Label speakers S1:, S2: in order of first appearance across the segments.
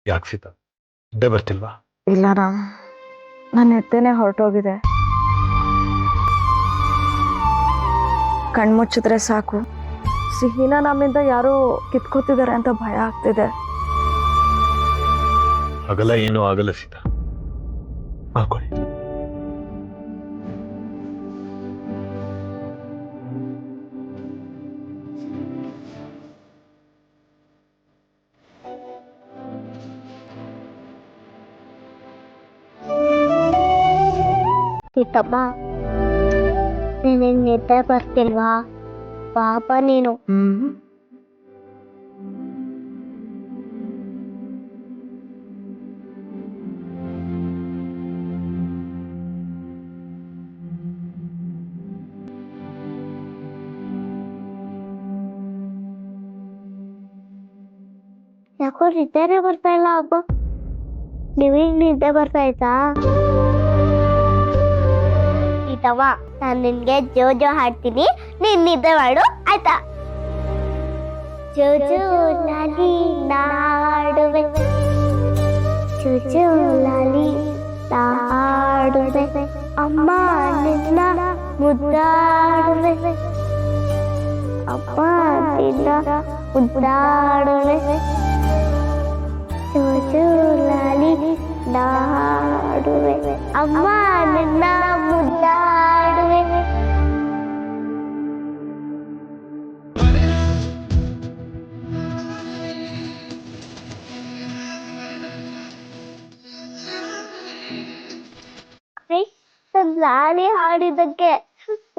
S1: ಯಾಕೆ ಸೀತಾ ನಿದ್ದೆ ಬರ್ತಿಲ್ವಾ?
S2: ಇಲ್ಲ ರಾಮ್, ನನ್ನ ನಿದ್ದೆನೆ ಹೊರಟೋಗಿದೆ. ಕಣ್ಮುಚ್ಚಿದ್ರೆ ಸಾಕು, ಸಿಹಿನ ನಮ್ಮಿಂದ ಯಾರೋ ಕಿತ್ಕೋತಿದ್ದಾರೆ ಅಂತ ಭಯ ಆಗ್ತಿದೆ.
S1: ಆಗಲ್ಲ, ಏನೂ ಆಗಲ್ಲ ಸೀತಾ, ಹಾಕೊಳ್ಳಿ.
S3: ಸೀತಮ್ಮ, ನಿನಗೆ ನಿದ್ದೆ ಬರ್ತಿಲ್ವಾ? ಪಾಪ ನೀನು. ಯಾಕೋ ನಿದ್ದೆನೆ ಬರ್ತಾ ಇಲ್ಲ ಅಬ್ಬ. ನೀವೀಗ ನಿದ್ದೆ ಬರ್ತಾ ಆಯ್ತಾ? ಸೀತವ್ವ, ನಾನು ನಿನ್ಗೆ ಜೋ ಹಾಡ್ತೀನಿ, ನೀನ್ ನಿದ್ದೆ ಮಾಡು ಆಯ್ತಾ? ಜೋ ಲಾಲಿ ನಾಡುವೆ, ಜೋ ಲಾಲಿ ನಾಡುವೆ, ಅಮ್ಮ ನಿನ್ನ ಮುದ್ದಾಡುವೆ, ಅಮ್ಮ ನಿನ್ನ ಮುದ್ದಾಡುವೆ, ಜೋ ಲಾಲಿ ನಾಡುವೆ, ಅಮ್ಮ ನಿನ್ನ ಮುದ್ದಾಡುವೆ. ಲಾಲಿ ಹಾಡಿದ್ದಕ್ಕೆ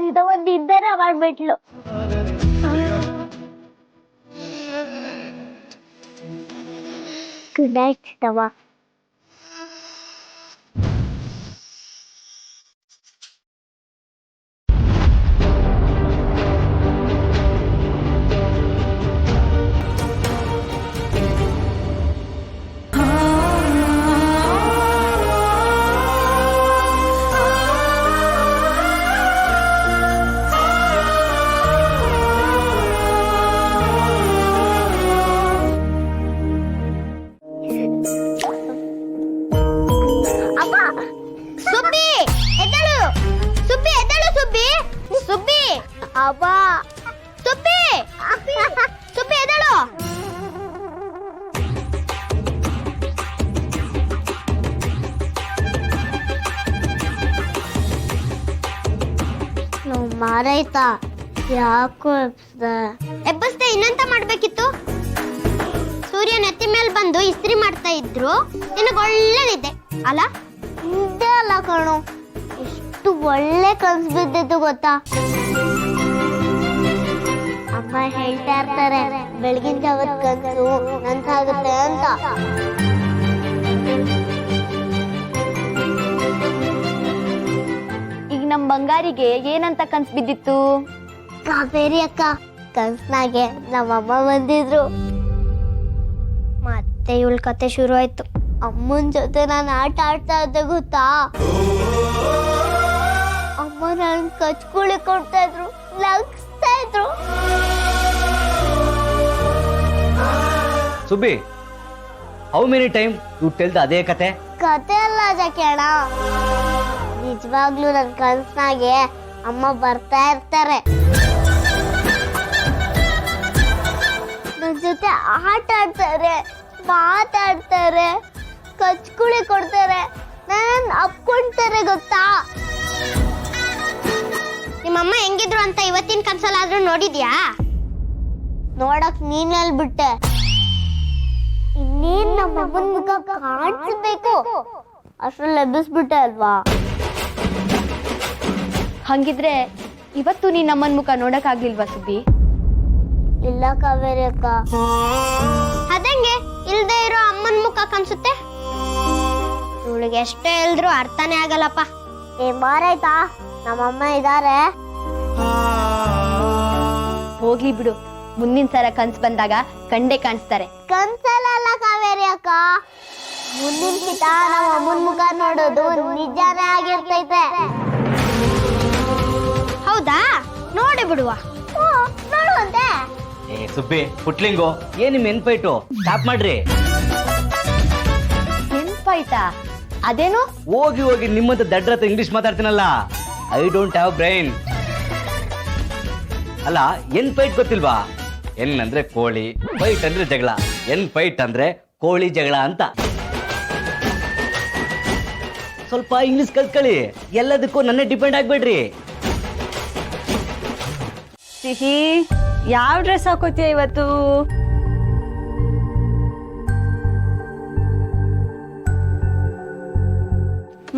S3: ಇದೊಂದು ನಿದ್ದೆನೆ ಮಾಡ್ಬಿಟ್ಲು. Good night Seetavva. ಅಬ್ಬ, ಸುಬ್ಬಿ ಸುಬ್ಬಿ ಎದಳು. ನಾವು ಮಾರಾಯ್ತಾ ಯಾಕೋ ಎಬ್ಬಸ್ದೆ. ಇನ್ನಂತ ಮಾಡ್ಬೇಕಿತ್ತು? ಸೂರ್ಯ ನೆತ್ತಿ ಮೇಲೆ ಬಂದು ಇಸ್ತ್ರಿ ಮಾಡ್ತಾ ಇದ್ರು, ನಿನಗೆ ಒಳ್ಳೇದಿದೆ ಅಲ್ಲ? ನಿದ್ದೆ ಅಲ್ಲ ಕಣು, ಎಷ್ಟು ಒಳ್ಳೆ ಕನ್ಸು ಬಿದ್ದಿತ್ತು ಗೊತ್ತಾ? ಅಮ್ಮ ಹೇಳ್ತಾ ಇರ್ತಾರೆ, ಬೆಳಗಿನ ಜಾವದ ಕನಸು ನಂತಾಗುತ್ತೆ ಅಂತ.
S4: ಈಗ ನಮ್ ಬಂಗಾರಿಗೆ ಏನಂತ ಕನ್ಸ್ ಬಿದ್ದಿತ್ತು?
S3: ಕಾವೇರಿ ಅಕ್ಕ, ಕನ್ಸ್ನಾಗೆ ನಮ್ಮಮ್ಮ ಬಂದಿದ್ರು. ಮತ್ತೆ ಇವಳ ಕತೆ ಶುರು ಆಯ್ತು. ಅಮ್ಮನ ಜೊತೆ ನಾನು ಆಟ ಆಡ್ತಾ ಇದ್ದೆ ಗೊತ್ತಾ? ಅಮ್ಮ ನನ್ ಕಚ್ಕುಳಿ ಕೊಡ್ತಾ ಇದ್ರು, ಲಗ್ಸ್ತಾ ಇದ್ರು.
S5: Subbi, how many time you tell the ಅದೇ ಕತೆ?
S3: ಕತೆ ಅಲ್ಲ ಜಕೇಣ, ನಿಜವಾಗ್ಲೂ ನನ್ ಕನ್ಸ್ನಾಗೆ ಅಮ್ಮ ಬರ್ತಾ ಇರ್ತಾರೆ, ನನ್ ಜೊತೆ ಆಟ ಆಡ್ತಾರೆ, ಮಾತಾಡ್ತಾರೆ, ಕಚ್ಕುಳಿ ಕೊಡ್ತಾರೆ, ನನ್ನ ಅಪ್ಕೊಂತಾರೆ ಗೊತ್ತಾ? ನಿಮ್ಮಮ್ಮ ಹೆಂಗಿದ್ರು ಅಂತ ಇವತ್ತಿನ ಕನ್ಸಲ್ಲಾದ್ರೂ ನೋಡಿದ್ಯಾ? ನೋಡಕ್ ನೀನ್ ಹೇಳ್ಬಿಟ್ಟೆ. ಇನ್ನೇನ್ ನಮ್ಮ ಅಮ್ಮನ ಮುಖ ಕಾಣಿಸ್ಬೇಕು ಅಷ್ಟ್ರಲ್ಲಿ ಎಬ್ಬಿಸ್ಬಿಟ್ಟೆ ಅಲ್ವಾ?
S4: ಹಂಗಿದ್ರೆ ಇವತ್ತು ನೀನ್ ನಮ್ಮನ್ ಮುಖ ನೋಡಕ್ ಆಗ್ಲಿಲ್ವಾ ಸುಬ್ಬಿ?
S3: ಇಲ್ಲ ಕಾವೇರಿ ಅಕ್ಕ. ಅದಂಗೆ ಇಲ್ದೇ ಇರೋ ಅಮ್ಮನ ಮುಖ ಕಾಣಿಸುತ್ತೆ? ಇವಳಿಗೆ ಎಷ್ಟೇ ಹೇಳಿದ್ರು ಅರ್ಥನೇ ಆಗಲ್ಲಪ್ಪ. ಮಾರಾಯ್ತಾ, ನಮ್ಮಮ್ಮ ಇದಾರೆ.
S4: ಹೋಗ್ಲಿ ಬಿಡು, ಮುಂದಿನ ಸಲ ಕನ್ಸ್ ಬಂದಾಗ ಕಂಡೇ ಕಾಣಿಸ್ತಾರೆ.
S3: ಕನ್ಸಲ್ಲ ಕಾವೇರಿ ಅಕ್ಕ, ಮುಂದಿನ ಕಿತ ನಮ್ಮ ಅಮ್ಮನ ಮುಖ ನೋಡೋದು ನಿಜಾನೇ ಆಗಿರ್ತೈತೆ. ಹೌದಾ? ನೋಡಿ ಬಿಡುವ. ನೋಡುವಂತೆ.
S5: ಏ ಸುಬ್ಬಿ, ಪುಟ್ಲಿಂಗು, ಏನ್ ನಿಮ್ ಎನ್ಪೈಟು? ಸ್ಟಾಪ್ ಮಾಡ್ರಿ.
S4: ತಪ್ಪಾಯ್ತಾ? ಅದೇನು?
S5: ಹೋಗಿ ಹೋಗಿ ನಿಮ್ಮಂತ ದಡ್ರ ಹತ್ರ ಇಂಗ್ಲಿಷ್ ಮಾತಾಡ್ತೀನಲ್ಲ, ಐ ಡೋಂಟ್ ಹ್ಯಾವ್ ಬ್ರೈನ್. ಅಲ್ಲ, ಎನ್ ಫೈಟ್ ಗೊತ್ತಿಲ್ವಾ? ಎನ್ ಅಂದ್ರೆ ಕೋಳಿ, ಫೈಟ್ ಅಂದ್ರೆ ಜಗಳ. ಎನ್ ಫೈಟ್ ಅಂದ್ರೆ ಕೋಳಿ ಜಗಳ ಅಂತ. ಸ್ವಲ್ಪ ಇಂಗ್ಲಿಷ್ ಕಲ್ತ್ಕೊಳ್ಳಿ, ಎಲ್ಲದಕ್ಕೂ ನನ್ನೇ ಡಿಪೆಂಡ್ ಆಗ್ಬೇಡ್ರಿ.
S2: ಸಿಹಿ, ಯಾವ ಡ್ರೆಸ್ ಹಾಕೋತೀಯ ಇವತ್ತು?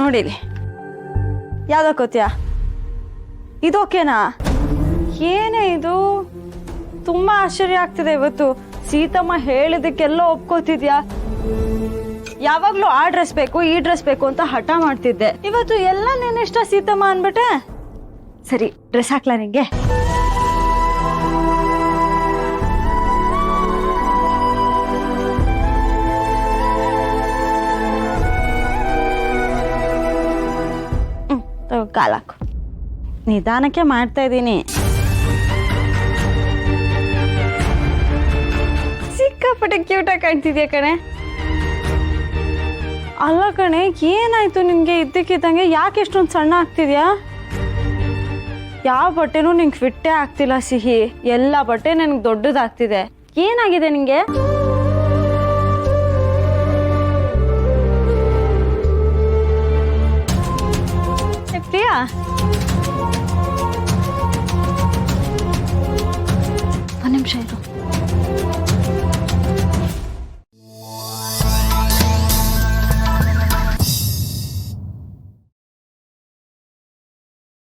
S2: ನೋಡಿಲಿ, ಯಾವ್ದು ಹಾಕೋತೀಯ? ಇದು ಓಕೆನಾ? ಏನೇ ಇದು, ತುಂಬಾ ಆಶ್ಚರ್ಯ ಆಗ್ತಿದೆ ಇವತ್ತು. ಸೀತಮ್ಮ ಹೇಳಿದಕ್ಕೆಲ್ಲ ಒಪ್ಕೋತಿದ್ಯಾ? ಯಾವಾಗ್ಲೂ ಆ ಡ್ರೆಸ್ ಬೇಕು, ಈ ಡ್ರೆಸ್ ಬೇಕು ಅಂತ ಹಠ ಮಾಡ್ತಿದ್ದೆ. ಇವತ್ತು ಎಲ್ಲ ನಿನ್ನಿಷ್ಟ ಸೀತಮ್ಮ ಅನ್ಬಿಟ್ಟೆ. ಸರಿ, ಡ್ರೆಸ್ ಹಾಕ್ಲಾ ನಿಂಗೆ? ಕಾಲಾಕು. ನಿಧಾನಕ್ಕೆ ಮಾಡ್ತಾ ಇದ್ದೀನಿ. ಸಿಕ್ಕಾಪಟ್ಟೆ ಕ್ಯೂಟಾಗಿ ಕಾಣ್ತಿದ್ಯಾ ಕಣೆ. ಅಲ್ಲ ಕಣೆ, ಏನಾಯ್ತು ನಿನ್ಗೆ? ಇದ್ದಕ್ಕಿದ್ದಂಗೆ ಯಾಕೆ ಎಷ್ಟೊಂದು ಸಣ್ಣ ಆಗ್ತಿದ್ಯಾ? ಯಾವ ಬಟ್ಟೆನೂ ನಿಂಗೆ ಫಿಟ್ಟೇ ಆಗ್ತಿಲ್ಲ ಸಿಹಿ. ಎಲ್ಲ ಬಟ್ಟೆ ನನಗೆ ದೊಡ್ಡದಾಗ್ತಿದೆ. ಏನಾಗಿದೆ ನಿಂಗೆ? ಪ್ರಿಯಾ,